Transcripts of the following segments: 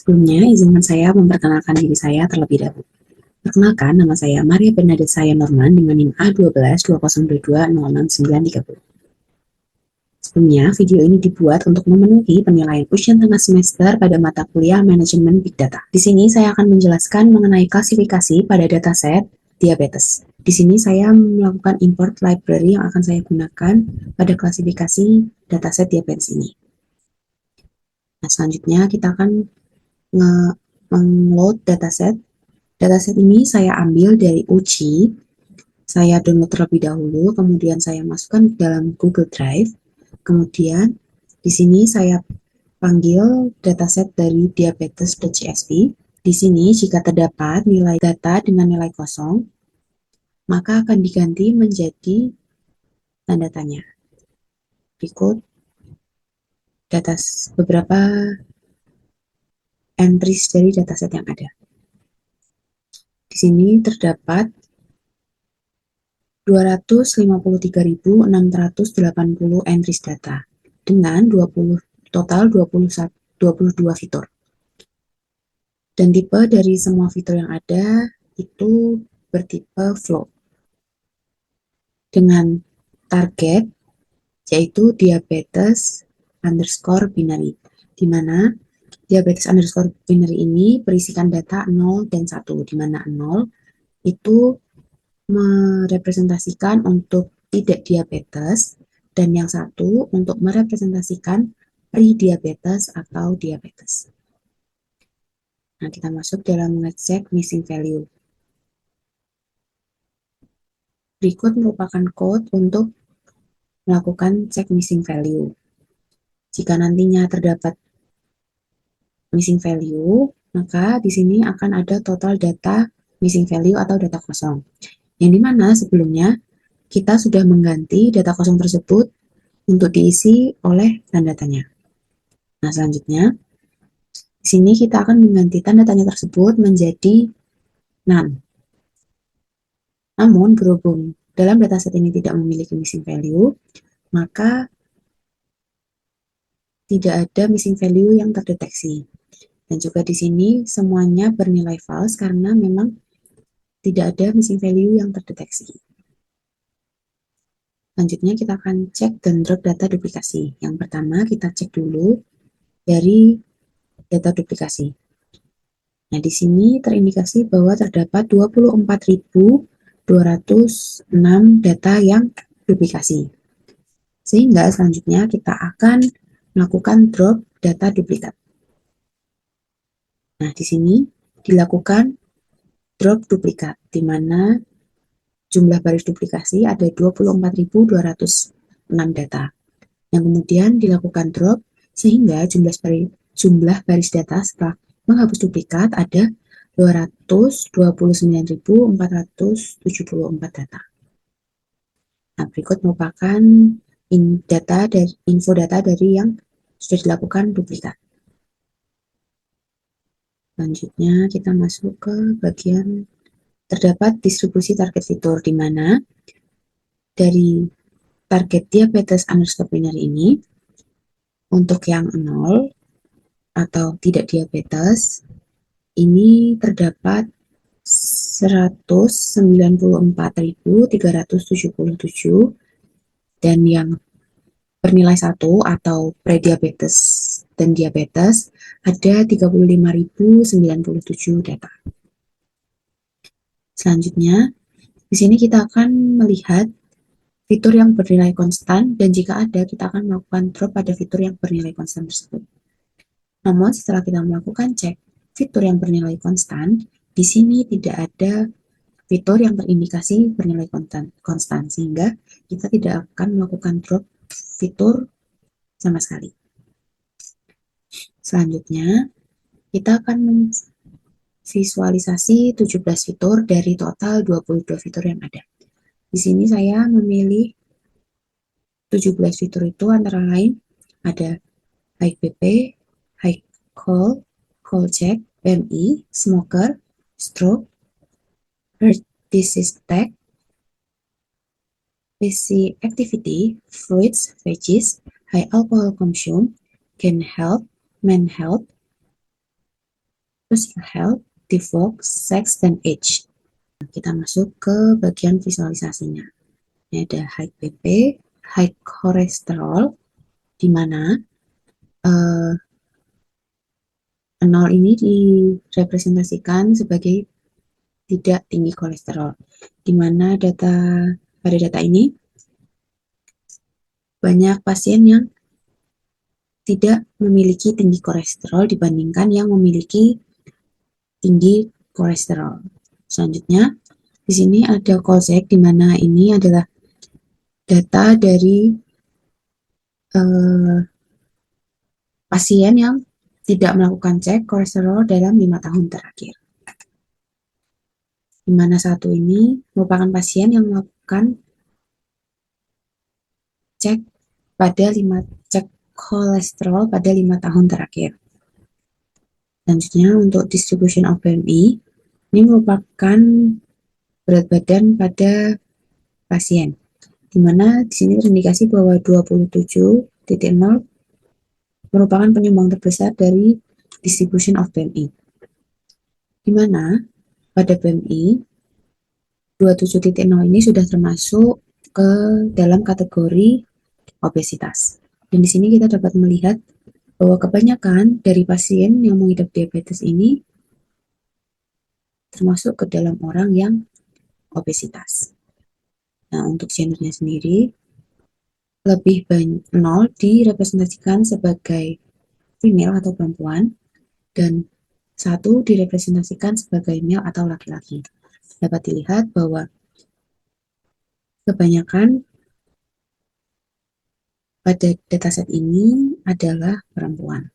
Sebelumnya, izinkan saya memperkenalkan diri saya terlebih dahulu. Perkenalkan, nama saya Maria Bernadette Saya Norman dengan NIM A122022069930. Sebelumnya, video ini dibuat untuk memenuhi penilaian ujian tengah semester pada mata kuliah Manajemen Big Data. Di sini saya akan menjelaskan mengenai klasifikasi pada dataset diabetes. Di sini saya melakukan import library yang akan saya gunakan pada klasifikasi dataset diabetes ini. Nah, selanjutnya kita akan meng-load dataset. Dataset ini saya ambil dari uji, saya download terlebih dahulu, kemudian saya masukkan ke dalam Google Drive, kemudian di sini saya panggil dataset dari diabetes.csv. Di sini jika terdapat nilai data dengan nilai kosong, maka akan diganti menjadi tanda tanya. Berikut beberapa entries dari dataset yang ada. Di sini terdapat 253.680 entries data dengan total 22 fitur. Dan tipe dari semua fitur yang ada itu bertipe float dengan target yaitu diabetes_binary, di mana diabetes_binary ini berisikan data 0 dan 1, di mana 0 itu merepresentasikan untuk tidak diabetes dan yang satu untuk merepresentasikan pre-diabetes atau diabetes. Nah, kita masuk dalam ngecek missing value. Berikut merupakan code untuk melakukan cek missing value. Jika nantinya terdapat missing value, maka di sini akan ada total data missing value atau data kosong. Yang dimana sebelumnya kita sudah mengganti data kosong tersebut untuk diisi oleh tanda tanya. Nah, selanjutnya di sini kita akan mengganti tanda tanya tersebut menjadi none. Namun berhubung dalam dataset ini tidak memiliki missing value, maka tidak ada missing value yang terdeteksi. Dan juga di sini semuanya bernilai false karena memang tidak ada missing value yang terdeteksi. Selanjutnya kita akan cek dan drop data duplikasi. Yang pertama kita cek dulu dari data duplikasi. Nah, di sini terindikasi bahwa terdapat 24.206 data yang duplikasi. Sehingga selanjutnya kita akan melakukan drop data duplikat. Nah, di sini dilakukan drop duplikat, di mana jumlah baris duplikasi ada 24.206 data. Yang kemudian dilakukan drop, sehingga jumlah baris data setelah menghapus duplikat ada 229.474 data. Nah, berikut merupakan info data dari yang sudah dilakukan duplikat. Selanjutnya kita masuk ke bagian terdapat distribusi target fitur, di mana dari target diabetes_binary ini untuk yang 0 atau tidak diabetes ini terdapat 194.377 dan yang bernilai 1 atau prediabetes dan diabetes ada 35.097 data. Selanjutnya, di sini kita akan melihat fitur yang bernilai konstan dan jika ada kita akan melakukan drop pada fitur yang bernilai konstan tersebut. Namun setelah kita melakukan cek fitur yang bernilai konstan, di sini tidak ada fitur yang terindikasi bernilai konstan sehingga kita tidak akan melakukan drop fitur sama sekali. Selanjutnya, kita akan visualisasi 17 fitur dari total 22 fitur yang ada. Di sini saya memilih 17 fitur itu antara lain ada high BP, high call check, BMI, smoker, stroke, heart disease tag, PC activity, fruits, veggies, high alcohol consume, gain health, men health, physical health, default, sex, dan age. Nah, kita masuk ke bagian visualisasinya. Ini ada high BP, high cholesterol, di mana 0 ini direpresentasikan sebagai tidak tinggi kolesterol, di mana pada data ini banyak pasien yang tidak memiliki tinggi kolesterol dibandingkan yang memiliki tinggi kolesterol. Selanjutnya, di sini ada COSEC, di mana ini adalah data dari pasien yang tidak melakukan cek kolesterol dalam 5 tahun terakhir. Di mana satu ini merupakan pasien yang melakukan cek kolesterol pada 5 tahun terakhir. Selanjutnya untuk distribution of BMI, ini merupakan berat badan pada pasien, di mana di sini terindikasi bahwa 27.0 merupakan penyumbang terbesar dari distribution of BMI, di mana pada BMI 27.0 ini sudah termasuk ke dalam kategori obesitas. Dan di sini kita dapat melihat bahwa kebanyakan dari pasien yang mengidap diabetes ini termasuk ke dalam orang yang obesitas. Nah, untuk gendernya sendiri, lebih banyak 0 direpresentasikan sebagai female atau perempuan, dan 1 direpresentasikan sebagai male atau laki-laki. Dapat dilihat bahwa kebanyakan pada dataset ini adalah perempuan.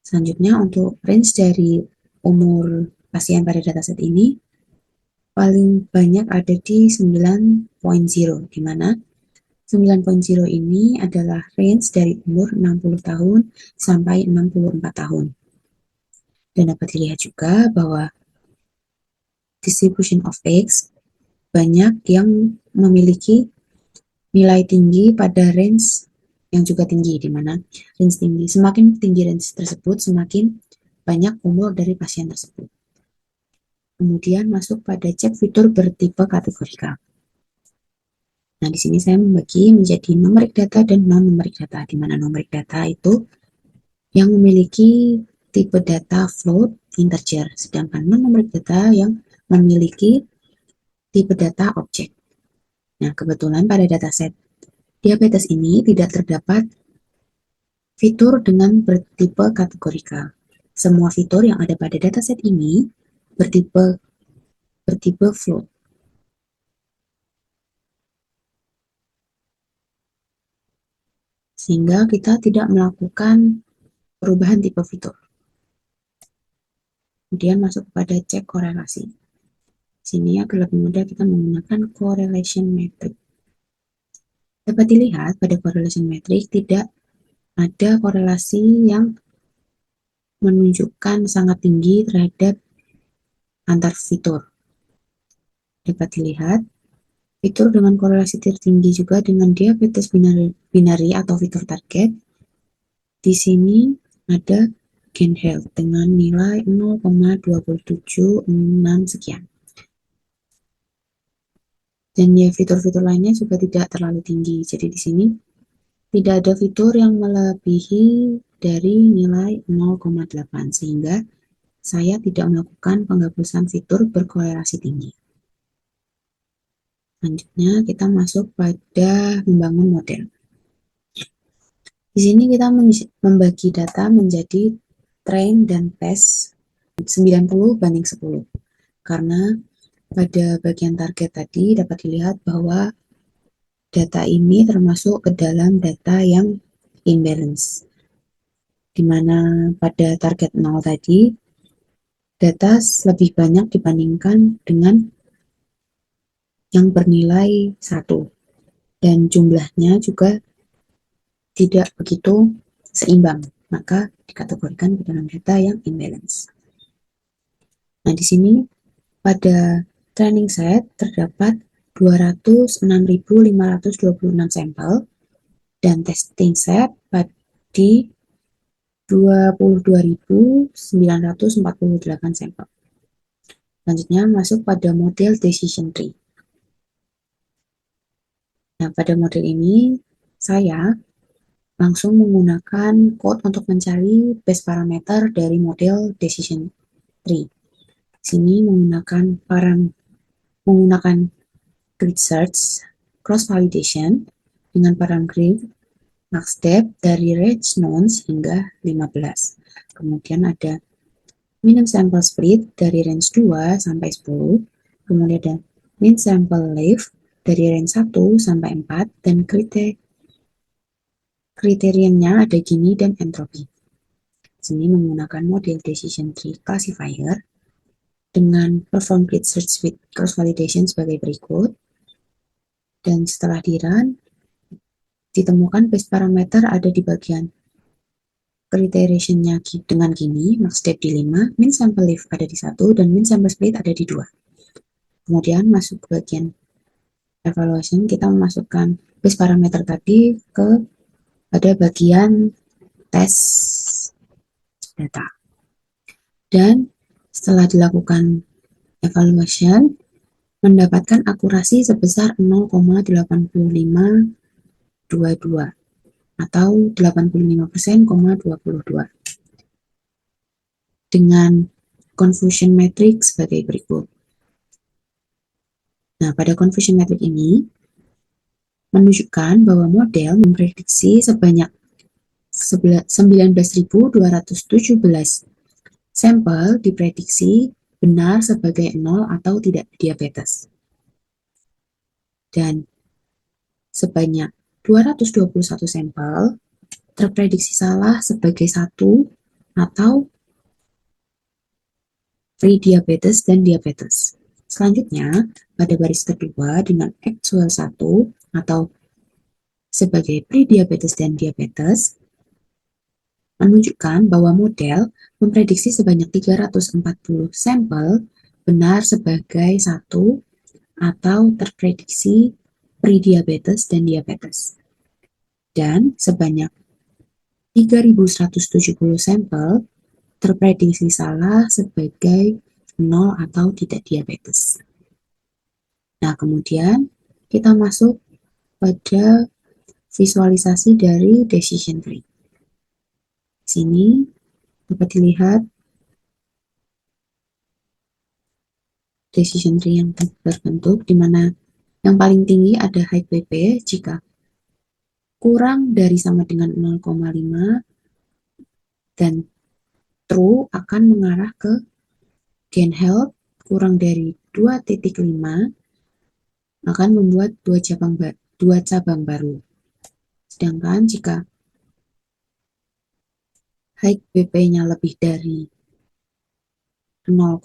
Selanjutnya untuk range dari umur pasien pada dataset ini paling banyak ada di 9.0, di mana 9.0 ini adalah range dari umur 60 tahun sampai 64 tahun. Dan dapat dilihat juga bahwa distribution of age banyak yang memiliki nilai tinggi pada range yang juga tinggi, di mana range tinggi, semakin tinggi range tersebut, semakin banyak umur dari pasien tersebut. Kemudian masuk pada cek fitur bertipe kategorikal. Nah, di sini saya membagi menjadi numeric data dan non-numeric data, di mana numeric data itu yang memiliki tipe data float integer, sedangkan non-numeric data yang memiliki tipe data objek. Nah, kebetulan pada dataset diabetes ini tidak terdapat fitur dengan bertipe kategorikal. Semua fitur yang ada pada dataset ini bertipe float. Sehingga kita tidak melakukan perubahan tipe fitur. Kemudian masuk pada cek korelasi. Sini agar lebih mudah kita menggunakan correlation metric. Dapat dilihat pada correlation metric tidak ada korelasi yang menunjukkan sangat tinggi terhadap antar fitur. Dapat dilihat fitur dengan korelasi tertinggi juga dengan diabetes binary atau fitur target. Di sini ada gain health dengan nilai 0,276 sekian. Dan ya fitur-fitur lainnya juga tidak terlalu tinggi. Jadi di sini tidak ada fitur yang melebihi dari nilai 0,8, sehingga saya tidak melakukan penghapusan fitur berkorelasi tinggi. Selanjutnya kita masuk pada membangun model. Di sini kita membagi data menjadi train dan test 90:10. Karena pada bagian target tadi dapat dilihat bahwa data ini termasuk ke dalam data yang imbalance, di mana pada target 0 tadi data lebih banyak dibandingkan dengan yang bernilai 1, dan jumlahnya juga tidak begitu seimbang, maka dikategorikan ke dalam data yang imbalance. Nah, di sini pada training set terdapat 206.526 sampel, dan testing set di 22.948 sampel. Selanjutnya masuk pada model decision tree. Nah, pada model ini saya langsung menggunakan code untuk mencari base parameter dari model decision tree. Di sini menggunakan grid search cross validation dengan parameter max depth dari range nonce hingga 15. Kemudian ada minimum sample split dari range 2 sampai 10. Kemudian ada min sample length dari range 1 sampai 4 dan kriterianya ada Gini dan entropi. Sini menggunakan model decision tree classifier dengan perform grid search with cross validation sebagai berikut. Dan setelah di-run, ditemukan base parameter ada di bagian criterion-nya dengan gini, max depth di 5, min sample length ada di 1, dan min sample split ada di 2. Kemudian masuk ke bagian evaluation, kita memasukkan base parameter tadi pada bagian tes data. Dan setelah dilakukan evaluation, mendapatkan akurasi sebesar 0,8522 atau 85%,22 dengan confusion matrix sebagai berikut. Nah, pada confusion matrix ini menunjukkan bahwa model memprediksi sebanyak 19.217 sampel diprediksi benar sebagai 0 atau tidak diabetes. Dan sebanyak 221 sampel terprediksi salah sebagai 1 atau pre-diabetes dan diabetes. Selanjutnya, pada baris kedua dengan actual 1 atau sebagai pre-diabetes dan diabetes, menunjukkan bahwa model memprediksi sebanyak 340 sampel benar sebagai 1 atau terprediksi pre-diabetes dan diabetes. Dan sebanyak 3.170 sampel terprediksi salah sebagai 0 atau tidak diabetes. Nah, kemudian kita masuk pada visualisasi dari decision tree. Sini dapat dilihat decision tree yang terbentuk, di mana yang paling tinggi ada high PP jika kurang dari sama dengan 0,5 dan true akan mengarah ke gain health kurang dari 2.5 akan membuat dua cabang baru. Sedangkan jika high PP-nya lebih dari 0,5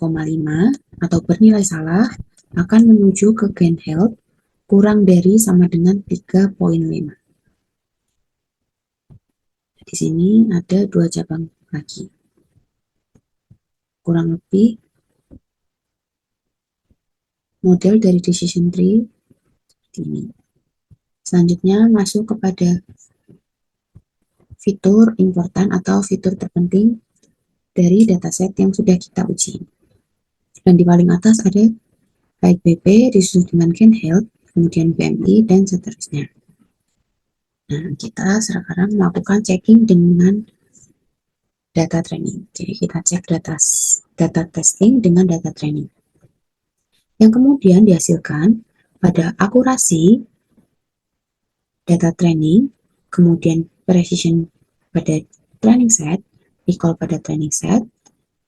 atau bernilai salah akan menuju ke gain health kurang dari sama dengan 3.5. Di sini ada dua cabang lagi. Kurang lebih model dari decision tree seperti ini. Selanjutnya masuk kepada fitur important atau fitur terpenting dari dataset yang sudah kita uji. Dan di paling atas ada high PP disusul dengan gain health, kemudian BMI, dan seterusnya. Nah, kita sekarang melakukan checking dengan data training. Jadi kita cek data testing dengan data training. Yang kemudian dihasilkan pada akurasi data training, kemudian precision pada training set, recall pada training set,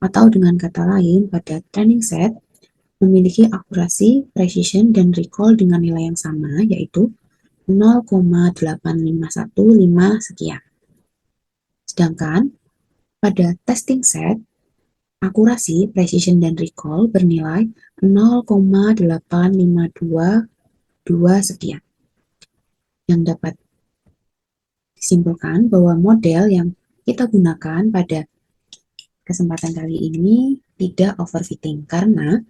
atau dengan kata lain pada training set memiliki akurasi, precision, dan recall dengan nilai yang sama, yaitu 0,8515 sekian. Sedangkan pada testing set, akurasi, precision, dan recall bernilai 0,8522 sekian. Yang dapat disimpulkan bahwa model yang kita gunakan pada kesempatan kali ini tidak overfitting karena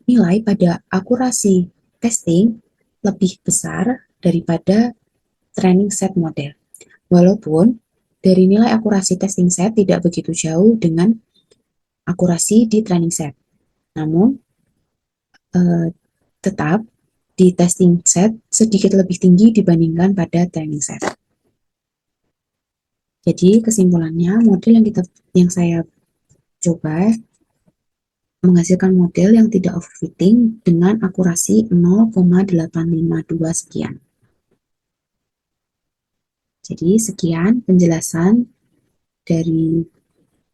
nilai pada akurasi testing lebih besar daripada training set model. Walaupun dari nilai akurasi testing set tidak begitu jauh dengan akurasi di training set. Namun, tetap di testing set sedikit lebih tinggi dibandingkan pada training set. Jadi kesimpulannya, model yang saya coba menghasilkan model yang tidak overfitting dengan akurasi 0,852 sekian. Jadi sekian penjelasan dari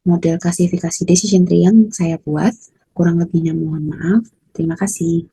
model klasifikasi decision tree yang saya buat. Kurang lebihnya mohon maaf. Terima kasih.